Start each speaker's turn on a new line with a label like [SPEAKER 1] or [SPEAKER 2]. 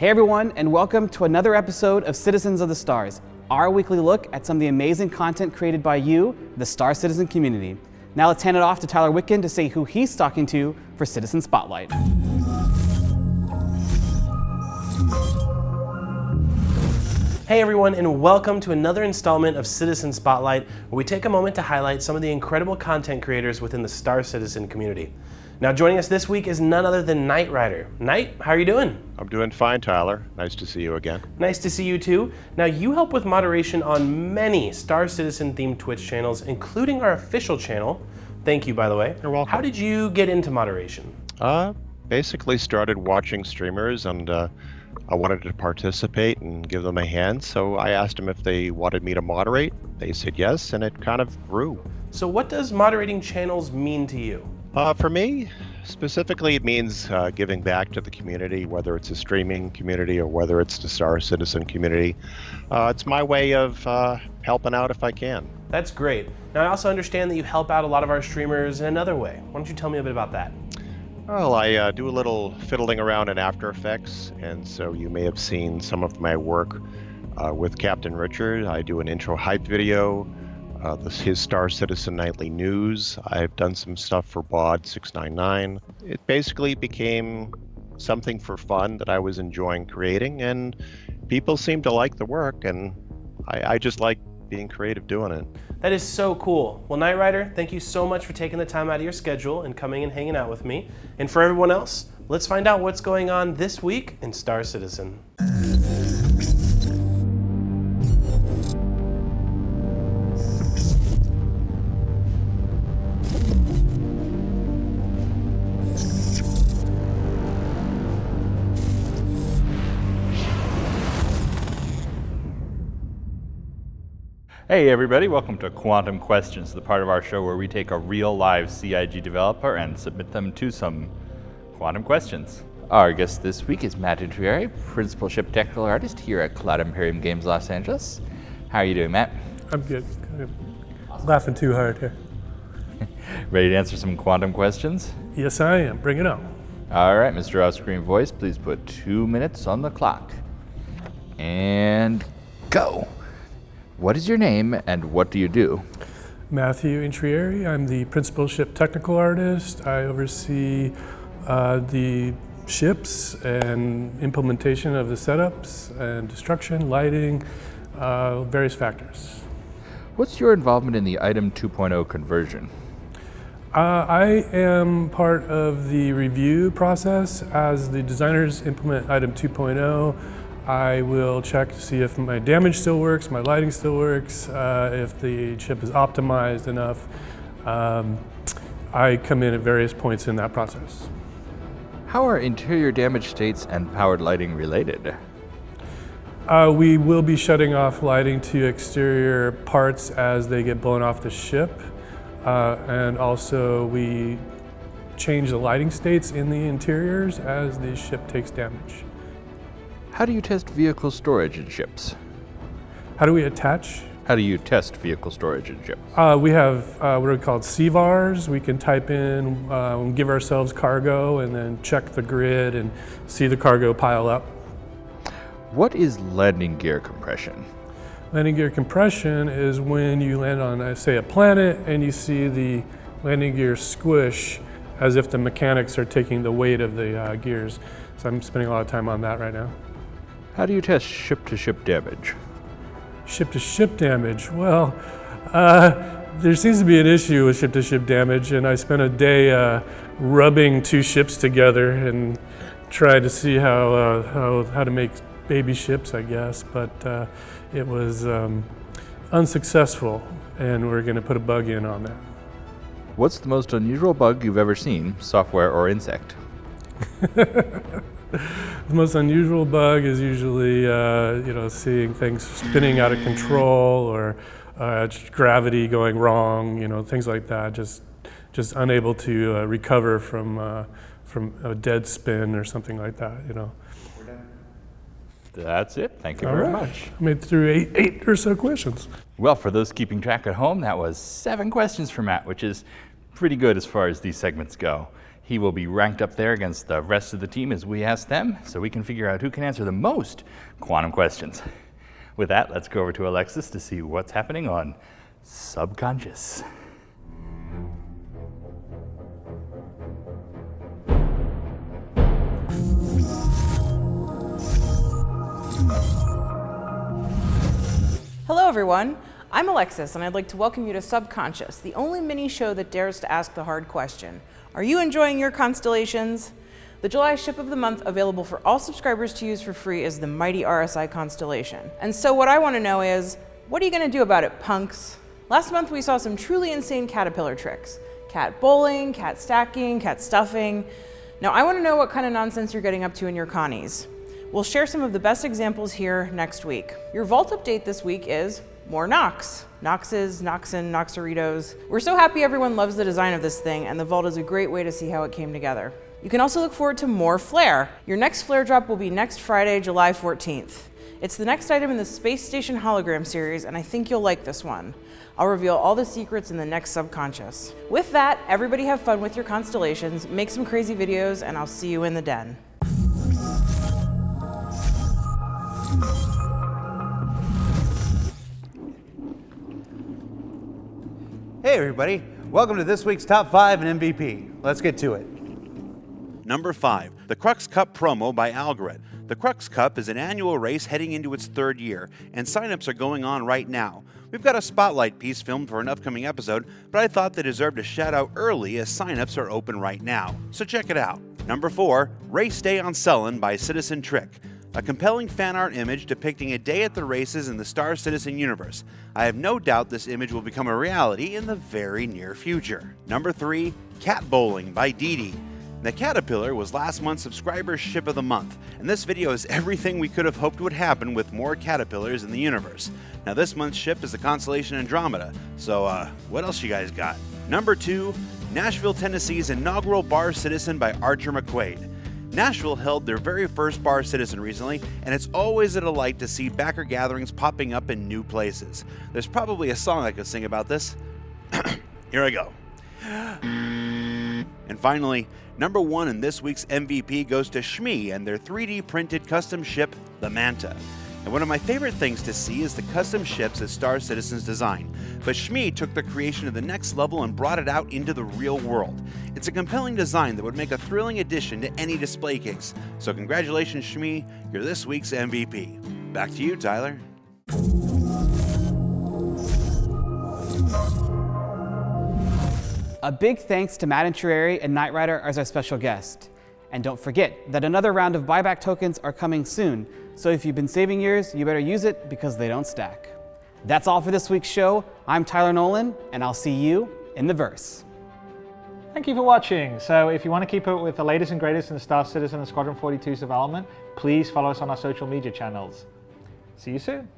[SPEAKER 1] Hey everyone, and welcome to another episode of Citizens of the Stars, our weekly look at some of the amazing content created by you, the Star Citizen community. Now let's hand it off to Tyler Witkin to say who he's talking to for Citizen Spotlight.
[SPEAKER 2] Hey everyone, and welcome to another installment of Citizen Spotlight, where we take a moment to highlight some of the incredible content creators within the Star Citizen community. Now joining us this week is none other than Nightrider. Night, how are you doing?
[SPEAKER 3] I'm doing fine, Tyler. Nice to see you again.
[SPEAKER 2] Nice to see you too. Now you help with moderation on many Star Citizen themed Twitch channels, including our official channel. Thank you, by the way.
[SPEAKER 3] You're welcome.
[SPEAKER 2] How did you get into moderation?
[SPEAKER 3] Basically started watching streamers and I wanted to participate and give them a hand, so I asked them if they wanted me to moderate. They said yes, and it kind of grew.
[SPEAKER 2] So what does moderating channels mean to you?
[SPEAKER 3] For me, specifically, it means giving back to the community, whether it's a streaming community or whether it's the Star Citizen community. It's my way of helping out if I can.
[SPEAKER 2] That's great. Now I also understand that you help out a lot of our streamers in another way. Why don't you tell me a bit about that?
[SPEAKER 3] Well, I do a little fiddling around in After Effects, and so you may have seen some of my work with Captain Richard. I do an intro hype video, his Star Citizen Nightly News. I've done some stuff for BOD 699. It basically became something for fun that I was enjoying creating, and people seem to like the work, and I just like being creative doing it.
[SPEAKER 2] That is so cool. Well, Nightrider, thank you so much for taking the time out of your schedule and coming and hanging out with me. And for everyone else, let's find out what's going on this week in Star Citizen.
[SPEAKER 4] Hey everybody, welcome to Quantum Questions, the part of our show where we take a real live CIG developer and submit them to some quantum questions. Our guest this week is Matt Intrieri, Principal Ship Technical Artist here at Cloud Imperium Games Los Angeles. How are you doing, Matt?
[SPEAKER 5] I'm good. Laughing too hard here.
[SPEAKER 4] Ready to answer some quantum questions?
[SPEAKER 5] Yes, I am. Bring it on.
[SPEAKER 4] All right, Mr. Off-Screen Voice, please put 2 minutes on the clock. And go. What is your name and what do you do?
[SPEAKER 5] Matthew Intrieri. I'm the Principal Ship Technical Artist. I oversee the ships and implementation of the setups and destruction, lighting, various factors.
[SPEAKER 4] What's your involvement in the Item 2.0 conversion?
[SPEAKER 5] I am part of the review process. As the designers implement Item 2.0, I will check to see if my damage still works, my lighting still works, if the ship is optimized enough. I come in at various points in that process.
[SPEAKER 4] How are interior damage states and powered lighting related?
[SPEAKER 5] We will be shutting off lighting to exterior parts as they get blown off the ship. And also we change the lighting states in the interiors as the ship takes damage.
[SPEAKER 4] How do you test vehicle storage in ships?
[SPEAKER 5] How do we attach?
[SPEAKER 4] How do you test vehicle storage in ships?
[SPEAKER 5] We have what are called CVARs. We can type in, give ourselves cargo, and then check the grid and see the cargo pile up.
[SPEAKER 4] What is landing gear compression?
[SPEAKER 5] Landing gear compression is when you land on, say, a planet and you see the landing gear squish as if the mechanics are taking the weight of the gears. So I'm spending a lot of time on that right now.
[SPEAKER 4] How do you test ship-to-ship damage?
[SPEAKER 5] Ship-to-ship damage? Well, there seems to be an issue with ship-to-ship damage, and I spent a day rubbing two ships together and tried to see how to make baby ships, I guess, but it was unsuccessful, and we're going to put a bug in on that.
[SPEAKER 4] What's the most unusual bug you've ever seen, software or insect?
[SPEAKER 5] The most unusual bug is usually, seeing things spinning out of control or gravity going wrong, things like that. Just unable to recover from a dead spin or something like that.
[SPEAKER 4] That's it. Thank you very much.
[SPEAKER 5] I made through eight or so questions.
[SPEAKER 4] Well, for those keeping track at home, that was 7 questions for Matt, which is pretty good as far as these segments go. He will be ranked up there against the rest of the team as we ask them, so we can figure out who can answer the most quantum questions. With that, let's go over to Alexis to see what's happening on Subconcious.
[SPEAKER 6] Hello everyone, I'm Alexis and I'd like to welcome you to Subconcious, the only mini show that dares to ask the hard question. Are you enjoying your constellations? The July ship of the month available for all subscribers to use for free is the mighty RSI constellation. And so what I want to know is, what are you going to do about it, punks? Last month we saw some truly insane caterpillar tricks. Cat bowling, cat stacking, cat stuffing. Now I want to know what kind of nonsense you're getting up to in your connies. We'll share some of the best examples here next week. Your vault update this week is more Nox. Noxes, Noxin, Noxeritos. We're so happy everyone loves the design of this thing, and the vault is a great way to see how it came together. You can also look forward to more Flare. Your next Flare drop will be next Friday, July 14th. It's the next item in the Space Station hologram series, and I think you'll like this one. I'll reveal all the secrets in the next Subconcious. With that, everybody have fun with your constellations, make some crazy videos, and I'll see you in the den.
[SPEAKER 7] Hey everybody, welcome to this week's Top 5 and MVP. Let's get to it. Number 5, the Crux Cup promo by Algorithm. The Crux Cup is an annual race heading into its 3rd year, and signups are going on right now. We've got a spotlight piece filmed for an upcoming episode, but I thought they deserved a shout out early as signups are open right now. So check it out. Number 4, Race Day on Sullen by Citizen Trick. A compelling fan art image depicting a day at the races in the Star Citizen universe. I have no doubt this image will become a reality in the very near future. Number 3, Cat Bowling by Dee Dee. The Caterpillar was last month's subscriber ship of the month, and this video is everything we could have hoped would happen with more Caterpillars in the universe. Now this month's ship is the constellation Andromeda, so what else you guys got? Number 2, Nashville, Tennessee's inaugural Bar Citizen by Archer McQuaid. Nashville held their very first Bar Citizen recently, and it's always a delight to see backer gatherings popping up in new places. There's probably a song I could sing about this. Here I go. And finally, number 1 in this week's MVP goes to Shmi and their 3D printed custom ship, the Manta. And one of my favorite things to see is the custom ships that Star Citizen's design. But Shmi took the creation to the next level and brought it out into the real world. It's a compelling design that would make a thrilling addition to any display case. So congratulations, Shmi, you're this week's MVP. Back to you, Tyler.
[SPEAKER 1] A big thanks to Matt Intrieri and Nightrider as our special guest. And don't forget that another round of buyback tokens are coming soon, so if you've been saving yours, you better use it because they don't stack. That's all for this week's show. I'm Tyler Nolan, and I'll see you in the verse.
[SPEAKER 8] Thank you for watching. So if you want to keep up with the latest and greatest in Star Citizen and Squadron 42's development, please follow us on our social media channels. See you soon.